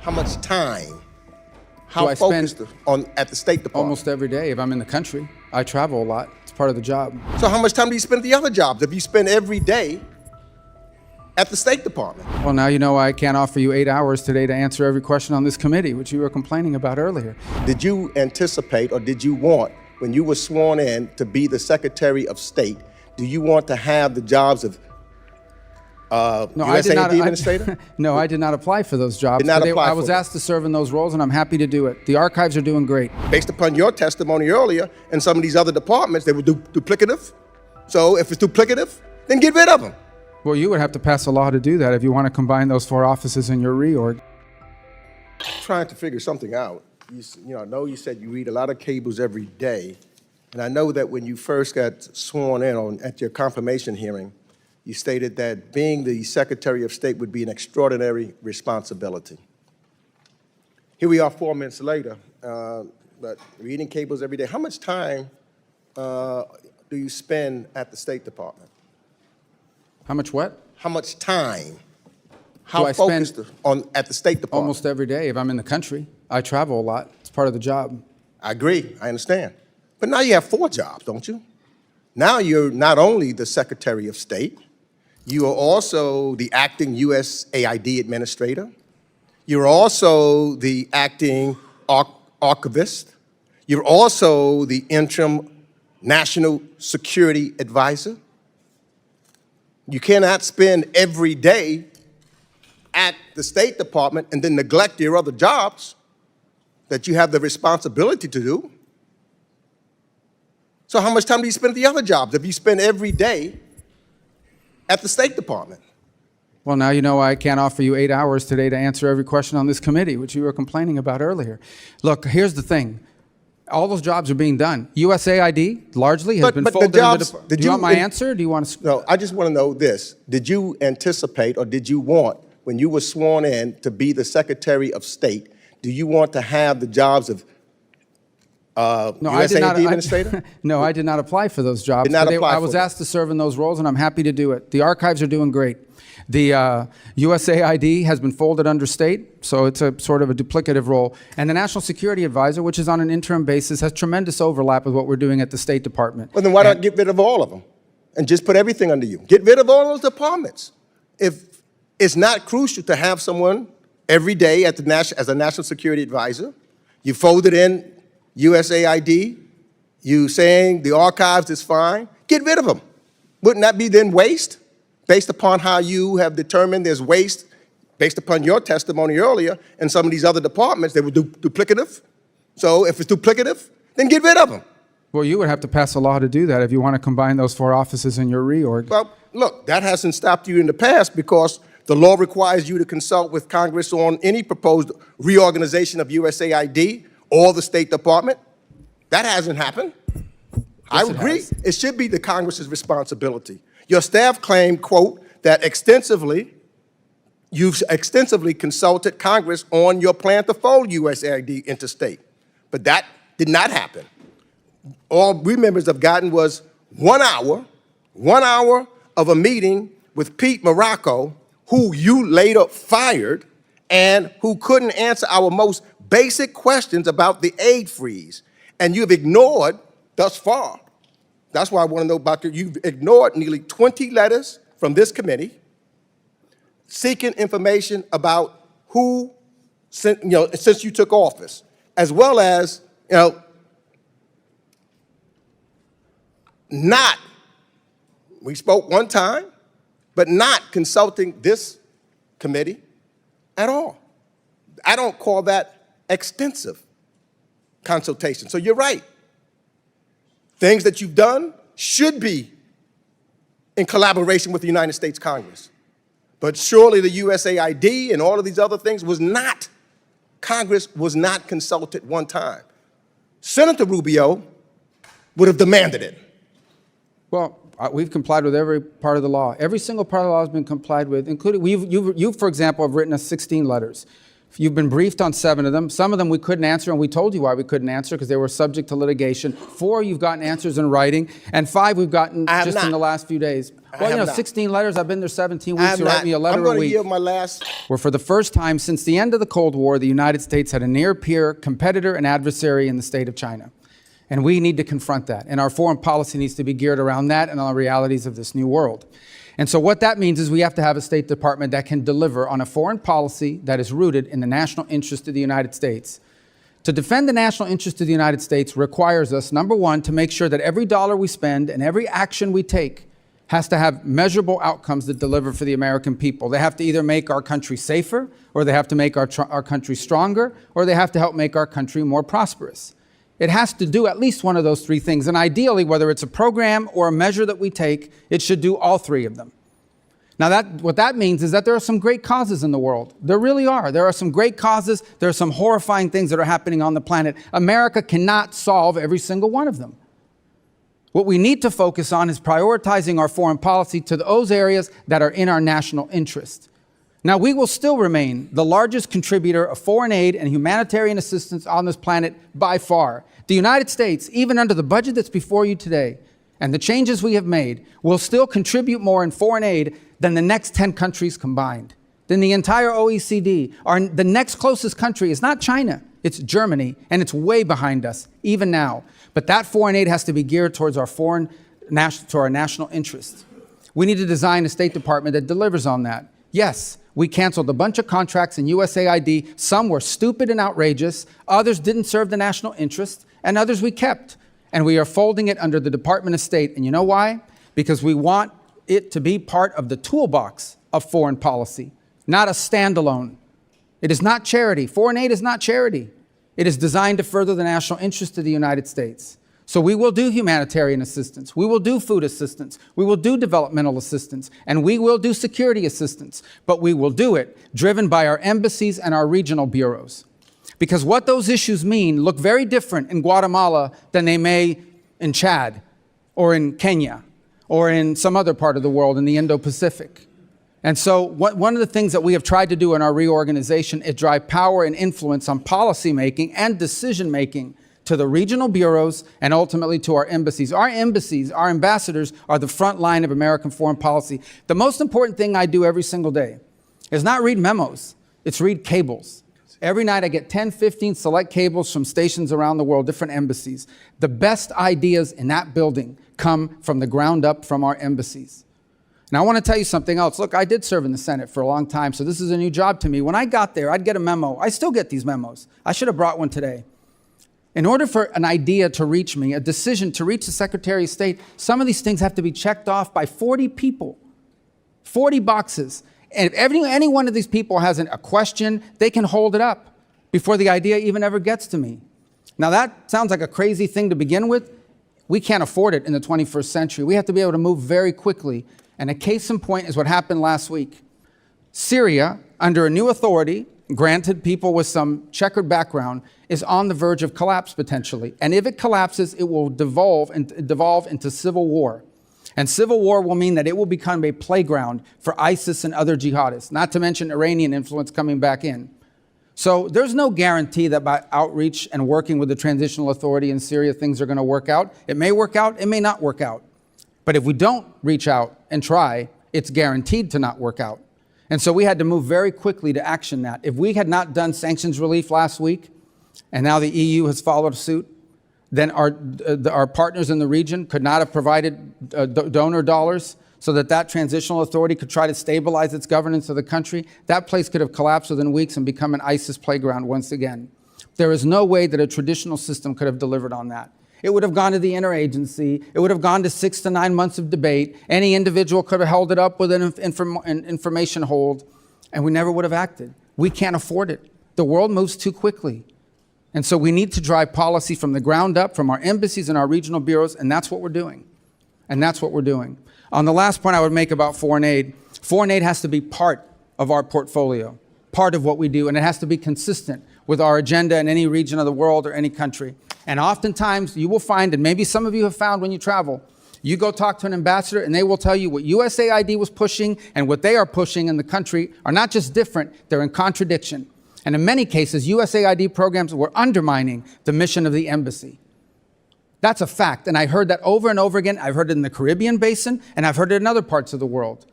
How much time? Do How I focused spend at the State Department? almost every day if I'm in the country? I travel a lot. It's part of the job. So how much time do you spend at the other jobs if you spend every day at the State Department? Well, now you know why I can't offer you 8 hours today to answer every question on this committee, which you were complaining about earlier. Did you anticipate or did you want, when you were sworn in to be the Secretary of State, do you want to have the jobs of USAID Administrator? No, I did not apply for those jobs. Did not apply I was for them. asked to serve in those roles, and I'm happy to do it. The archives are doing great. Based upon your testimony earlier, in some of these other departments, they were duplicative. So if it's duplicative, then get rid of them. Well, you would have to pass a law to do that if you want to combine those 4 offices in your reorg. Trying to figure something out. I know you said you read a lot of cables every day, and I know that when you first got sworn in at your confirmation hearing, you stated that being the Secretary of State would be an extraordinary responsibility. Here we are 4 minutes later, but reading cables every day. How much time do you spend at the State Department? How much what? How much time? Do I spend focused at the State Department? almost every day if I'm in the country? I travel a lot. It's part of the job. I agree, I understand. But now you have 4 jobs, don't you? Now you're not only the Secretary of State, you are also the acting USAID Administrator. You're also the acting archivist. You're also the interim National Security Advisor. You cannot spend every day at the State Department and then neglect your other jobs that you have the responsibility to do. So how much time do you spend at the other jobs if you spend every day at the State Department? Well, now you know why I can't offer you 8 hours today to answer every question on this committee, which you were complaining about earlier. Look, here's the thing. All those jobs are being done. USAID largely has been folded into the... Do you want my answer? Do you want to... No, I just want to know this. Did you anticipate or did you want, when you were sworn in to be the Secretary of State, do you want to have the jobs of USAID Administrator? No, I did not apply for those jobs. Did not apply I was for them. asked to serve in those roles, and I'm happy to do it. The archives are doing great. The USAID has been folded under state, so it's a sort of a duplicative role. And the National Security Advisor, which is on an interim basis, has tremendous overlap with what we're doing at the State Department. Well, then why not get rid of all of them and just put everything under you? Get rid of all those departments. If it's not crucial to have someone every day at as a National Security Advisor, you folded in USAID, you saying the archives is fine, get rid of them. Wouldn't that be then waste? Based upon how you have determined there's waste, based upon your testimony earlier, in some of these other departments, they were duplicative. So if it's duplicative, then get rid of them. Well, you would have to pass a law to do that if you want to combine those 4 offices in your reorg. Well, look, that hasn't stopped you in the past because the law requires you to consult with Congress on any proposed reorganization of USAID or the State Department. That hasn't happened. I agree. It should be the Congress's responsibility. Your staff claimed, quote, that you've extensively consulted Congress on your plan to fold USAID into state. But that did not happen. All we members have gotten was 1 hour of a meeting with Pete Morocco, who you later fired and who couldn't answer our most basic questions about the aid freeze. And you've ignored, thus far, that's why I want to know about you've ignored nearly 20 letters from this committee seeking information about who, since you took office, as well as, we spoke one time, but not consulting this committee at all. I don't call that extensive consultation. So you're right. Things that you've done should be in collaboration with the United States Congress. But surely the USAID and all of these other things Congress was not consulted one time. Senator Rubio would have demanded it. Well, we've complied with every part of the law. Every single part of the law has been complied with, including, you, for example, have written us 16 letters. You've been briefed on 7 of them. Some of them we couldn't answer, and we told you why we couldn't answer, because they were subject to litigation. 4, you've gotten answers in writing, and 5 we've gotten just in the last few days. Well, have not. 16 letters. I've been there 17 I weeks. have You write not. me a letter I'm a going to week. yield my last. Where for the first time since the end of the Cold War, the United States had a near-peer competitor and adversary in the state of China. And we need to confront that. And our foreign policy needs to be geared around that and on the realities of this new world. And so what that means is we have to have a State Department that can deliver on a foreign policy that is rooted in the national interest of the United States. To defend the national interest of the United States requires us, number one, to make sure that every dollar we spend and every action we take has to have measurable outcomes that deliver for the American people. They have to either make our country safer, or they have to make our country stronger, or they have to help make our country more prosperous. It has to do at least one of those three things. And ideally, whether it's a program or a measure that we take, it should do all three of them. Now, what that means is that there are some great causes in the world. There really are. There are some great causes. There are some horrifying things that are happening on the planet. America cannot solve every single one of them. What we need to focus on is prioritizing our foreign policy to those areas that are in our national interest. Now, we will still remain the largest contributor of foreign aid and humanitarian assistance on this planet by far. The United States, even under the budget that's before you today, and the changes we have made, will still contribute more in foreign aid than the next 10 countries combined, than the entire OECD. The next closest country is not China, it's Germany, and it's way behind us, even now. But that foreign aid has to be geared towards our national interests. We need to design a State Department that delivers on that. Yes, we canceled a bunch of contracts in USAID. Some were stupid and outrageous, others didn't serve the national interest, and others we kept. And we are folding it under the Department of State. And you know why? Because we want it to be part of the toolbox of foreign policy, not a standalone. It is not charity. Foreign aid is not charity. It is designed to further the national interest of the United States. So we will do humanitarian assistance. We will do food assistance. We will do developmental assistance. And we will do security assistance. But we will do it driven by our embassies and our regional bureaus. Because what those issues mean look very different in Guatemala than they may in Chad or in Kenya or in some other part of the world in the Indo-Pacific. And so one of the things that we have tried to do in our reorganization is drive power and influence on policymaking and decision-making to the regional bureaus and ultimately to our embassies. Our embassies, our ambassadors, are the front line of American foreign policy. The most important thing I do every single day is not read memos, it's read cables. Every night I get 10, 15 select cables from stations around the world, different embassies. The best ideas in that building come from the ground up from our embassies. Now I want to tell you something else. Look, I did serve in the Senate for a long time, so this is a new job to me. When I got there, I'd get a memo. I still get these memos. I should have brought one today. In order for an idea to reach me, a decision to reach the Secretary of State, some of these things have to be checked off by 40 people, 40 boxes. And if any one of these people has a question, they can hold it up before the idea even ever gets to me. Now that sounds like a crazy thing to begin with. We can't afford it in the 21st century. We have to be able to move very quickly. And a case in point is what happened last week. Syria, under a new authority, granted people with some checkered background, is on the verge of collapse potentially. And if it collapses, it will devolve into civil war. And civil war will mean that it will become a playground for ISIS and other jihadists, not to mention Iranian influence coming back in. So there's no guarantee that by outreach and working with the transitional authority in Syria, things are going to work out. It may work out, it may not work out. But if we don't reach out and try, it's guaranteed to not work out. And so we had to move very quickly to action that. If we had not done sanctions relief last week, and now the EU has followed suit, then our partners in the region could not have provided donor dollars so that transitional authority could try to stabilize its governance of the country. That place could have collapsed within weeks and become an ISIS playground once again. There is no way that a traditional system could have delivered on that. It would have gone to the interagency. It would have gone to 6 to 9 months of debate. Any individual could have held it up with an information hold, and we never would have acted. We can't afford it. The world moves too quickly. And so we need to drive policy from the ground up, from our embassies and our regional bureaus, and that's what we're doing. And that's what we're doing. On the last point I would make about foreign aid has to be part of our portfolio, part of what we do, and it has to be consistent with our agenda in any region of the world or any country. And oftentimes you will find, and maybe some of you have found when you travel, you go talk to an ambassador and they will tell you what USAID was pushing and what they are pushing in the country are not just different, they're in contradiction. And in many cases, USAID programs were undermining the mission of the embassy. That's a fact. And I heard that over and over again. I've heard it in the Caribbean basin, and I've heard it in other parts of the world.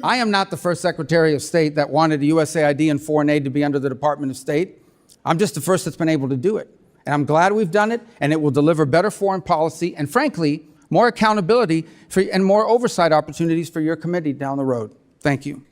I am not the first Secretary of State that wanted USAID and foreign aid to be under the Department of State. I'm just the first that's been able to do it. And I'm glad we've done it, and it will deliver better foreign policy and, frankly, more accountability and more oversight opportunities for your committee down the road. Thank you.